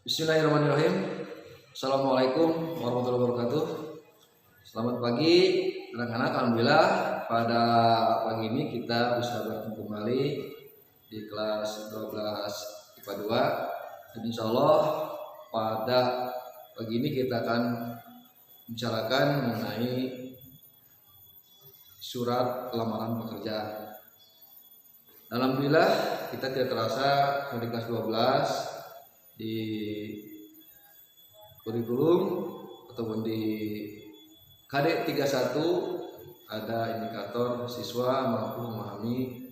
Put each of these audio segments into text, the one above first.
Bismillahirrahmanirrahim. Assalamualaikum warahmatullahi wabarakatuh. Selamat pagi anak-anak. Alhamdulillah pada pagi ini kita bisa bertemu kembali di kelas 12 IPA 2. Dan insya Allah pada pagi ini kita akan membicarakan mengenai surat lamaran pekerjaan. Alhamdulillah kita tidak terasa di kelas 12 di kurikulum ataupun di KD 31 ada indikator siswa mampu memahami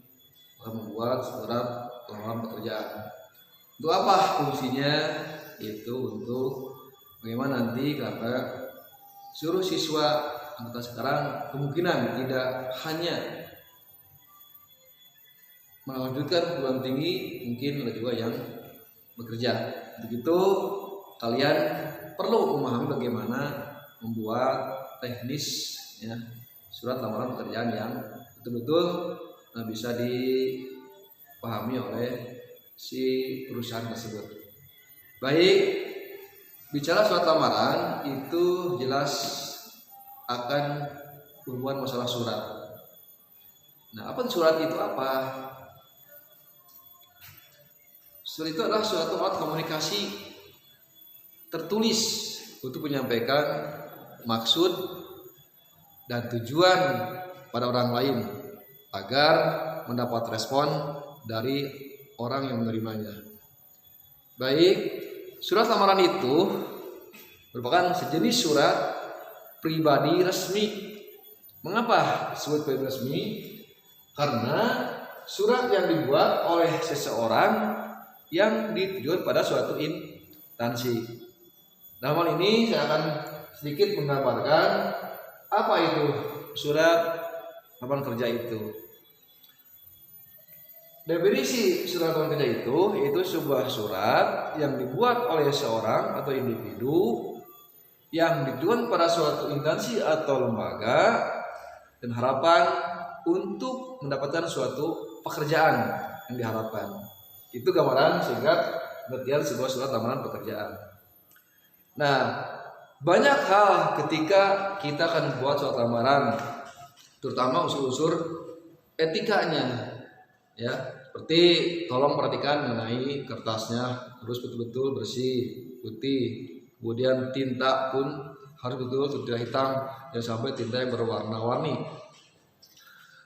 membuat surat lamaran pekerjaan. Untuk apa fungsinya? Itu untuk bagaimana nanti karena seluruh siswa angkatan sekarang kemungkinan tidak hanya melanjutkan perguruan tinggi, mungkin ada juga yang bekerja. Begitu kalian perlu memahami bagaimana membuat teknis ya, surat lamaran pekerjaan yang betul-betul bisa dipahami oleh si perusahaan tersebut. Baik, bicara surat lamaran itu jelas akan berhubungan masalah surat. Nah, apa surat itu apa? Surat itu adalah suatu alat komunikasi tertulis untuk menyampaikan maksud dan tujuan pada orang lain agar mendapat respon dari orang yang menerimanya. Baik, surat lamaran itu merupakan sejenis surat pribadi resmi. Mengapa disebut pribadi resmi? Karena surat yang dibuat oleh seseorang yang ditujukan pada suatu instansi. Dalam hal ini saya akan sedikit menggambarkan apa itu surat lamaran kerja itu. Definisi surat lamaran kerja itu sebuah surat yang dibuat oleh seorang atau individu yang ditujukan pada suatu instansi atau lembaga dan harapan untuk mendapatkan suatu pekerjaan yang diharapkan. Itu gambaran singkat pengertian sebuah surat lamaran pekerjaan. Nah, banyak hal ketika kita akan membuat surat lamaran, terutama unsur-unsur etikanya, ya. Seperti tolong perhatikan mengenai kertasnya harus betul-betul bersih, putih. Kemudian tinta pun harus betul tidak hitam, jangan sampai tinta yang berwarna-warni.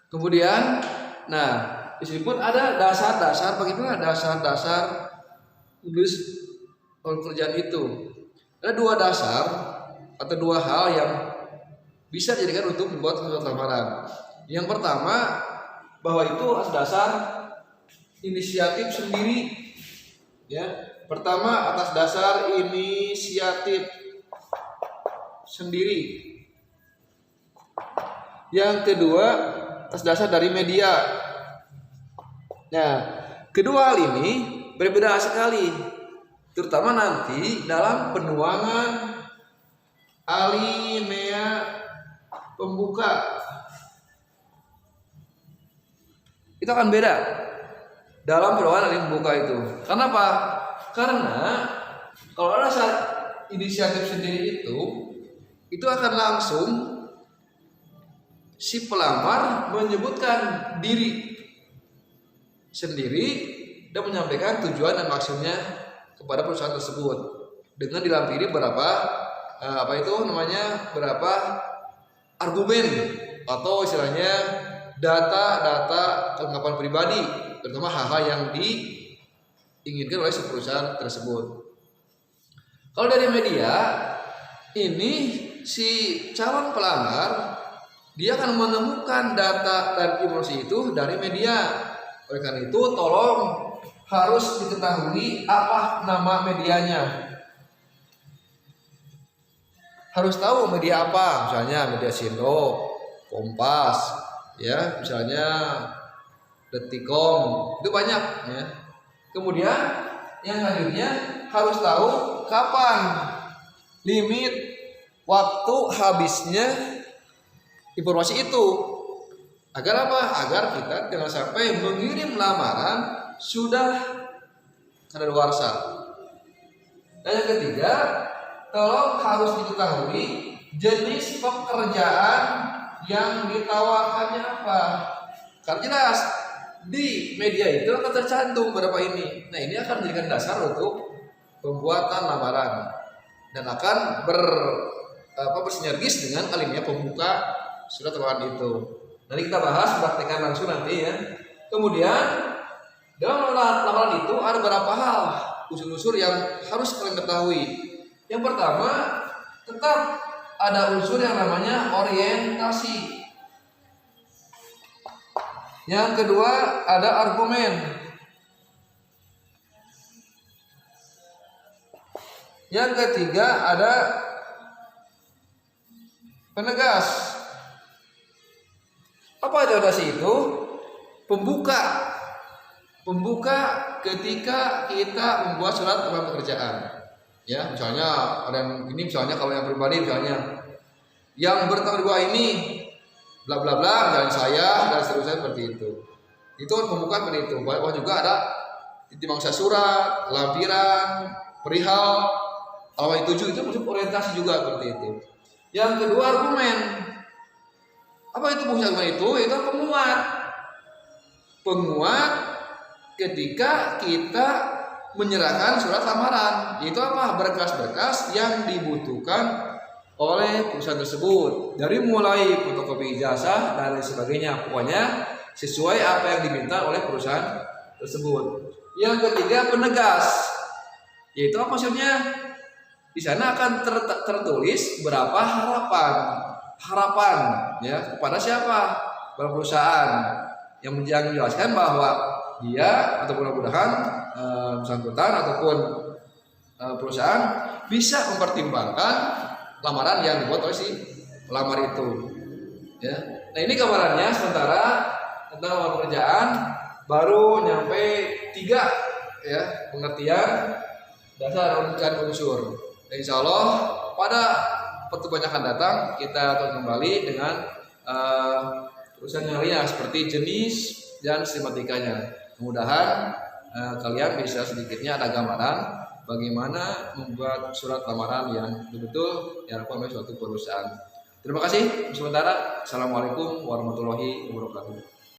Kemudian, nah, di sini pun ada dasar-dasar, bagaimana dasar-dasar tulis pekerjaan itu. Ada dua dasar atau dua hal yang bisa dijadikan untuk membuat surat lamaran. Yang pertama, bahwa itu atas dasar inisiatif sendiri. Ya, pertama atas dasar inisiatif sendiri. Yang kedua, atas dasar dari media. Nah, kedua hal ini berbeda sekali, terutama nanti dalam penuangan alinea pembuka. Itu akan beda dalam penuangan alinea pembuka itu. Kenapa? Karena kalau ada saat inisiatif sendiri itu akan langsung si pelamar menyebutkan diri sendiri dan menyampaikan tujuan dan maksudnya kepada perusahaan tersebut dengan dilampiri berapa berapa argumen atau istilahnya data kelengkapan pribadi, terutama hal-hal yang diinginkan oleh perusahaan tersebut. Kalau dari media ini si calon pelamar dia akan menemukan data dan informasi itu dari media. Oleh karena itu tolong harus diketahui apa nama medianya. Harus tahu media apa, misalnya media Sindo, Kompas, ya, misalnya Detikom, itu banyak ya. Kemudian yang selanjutnya harus tahu kapan limit waktu habisnya informasi itu. Agar apa? Agar kita jangan sampai mengirim lamaran sudah kadaluarsa. Dan yang ketiga, tolong harus diketahui jenis pekerjaan yang ditawarkannya apa. Kan jelas di media itu akan tercantum beberapa ini. Nah, ini akan menjadikan dasar untuk pembuatan lamaran dan akan bersinergis dengan kalimatnya pembuka surat lamaran itu. Nanti kita bahas, praktekkan langsung nanti ya. Kemudian dalam lamaran itu ada beberapa hal unsur-unsur yang harus kalian ketahui. Yang pertama, tetap ada unsur yang namanya orientasi. Yang kedua, ada argumen. Yang ketiga, ada penegas. Apa itu orientasi itu? Pembuka ketika kita membuat surat lamaran pekerjaan. Ya, misalnya ada yang ini, misalnya kalau yang pribadi, misalnya yang bertanggung jawab ini bla bla bla dan saya dan seterusnya seperti itu. Itu pembukaan seperti itu. Bahwa juga ada titik mangsa surat, lampiran, perihal, halaman 7 itu masuk orientasi juga seperti itu. Yang kedua, argumen. Apa itu fungsi argumen itu? Itu penguat ketika kita menyerahkan surat lamaran. Itu apa? Berkas-berkas yang dibutuhkan oleh perusahaan tersebut, dari mulai fotokopi ijazah dan lain sebagainya, pokoknya sesuai apa yang diminta oleh perusahaan tersebut. Yang ketiga, penegas. Yaitu apa maksudnya? Di sana akan tertulis berapa harapan ya kepada siapa? Perusahaan yang menjelaskan bahwa dia atau mudah-mudahan bersangkutan ataupun perusahaan bisa mempertimbangkan lamaran yang dibuat oleh si pelamar itu. Ya. Nah, ini gambarannya sementara tentang lamaran pekerjaan, baru nyampe 3 ya pengertian dasar dan unsur. Dan insya Allah pada pertemuan yang akan datang kita akan kembali dengan urusan yang lainnya seperti jenis dan sistematikanya. Mudah-mudahan kalian bisa sedikitnya ada gambaran bagaimana membuat surat lamaran yang betul-betul diharapkan oleh suatu perusahaan. Terima kasih. Sementara, assalamualaikum warahmatullahi wabarakatuh.